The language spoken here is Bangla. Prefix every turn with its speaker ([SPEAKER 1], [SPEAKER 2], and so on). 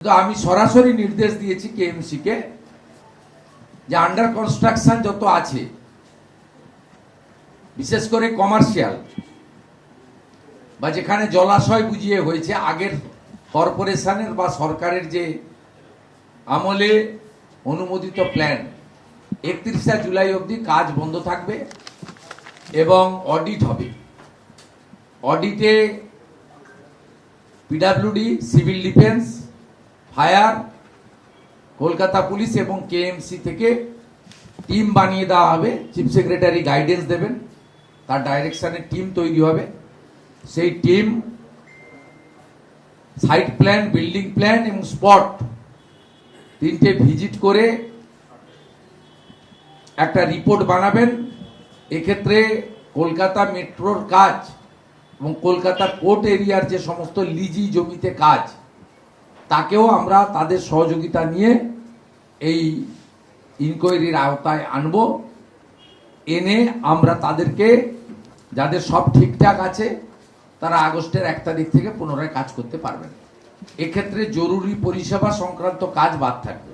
[SPEAKER 1] তো আমি সরাসরি নির্দেশ দিয়েছি কেএমসি কে যে আন্ডার কনস্ট্রাকশন যত আছে বিশেষ করে কমার্শিয়াল বা যেখানে জলাশয় বুঝিয়ে হয়েছে আগের কর্পোরেশনের বা সরকারের যে আমলে অনুমোদিত প্ল্যান 31শে জুলাই অবধি কাজ বন্ধ থাকবে এবং অডিট হবে। অডিটে PWD, civil defence, fire, Kolkata police এবং কেএমসি থেকে টিম বানিয়ে দেওয়া হবে। চিফ সেক্রেটারি গাইডেন্স দেবেন, তার ডাইরেকশনে টিম তৈরি হবে। সেই team site plan, building plan এবং স্পট তিনটে ভিজিট করে একটা রিপোর্ট বানাবেন। এক্ষেত্রে কলকাতা মেট্রোর কাজ এবং কলকাতা কোর্ট এরিয়ার যে সমস্ত লিজি জমিতে কাজ তাকেও আমরা তাদের সহযোগিতা নিয়ে এই ইনকোয়ারির আওতায় আনব। এনে আমরা তাদেরকে, যাদের সব ঠিকঠাক আছে, তারা আগস্টের 1 তারিখ থেকে পুনরায় কাজ করতে পারবেন। এক্ষেত্রে জরুরি পরিষেবা সংক্রান্ত কাজ বাদ থাকবে।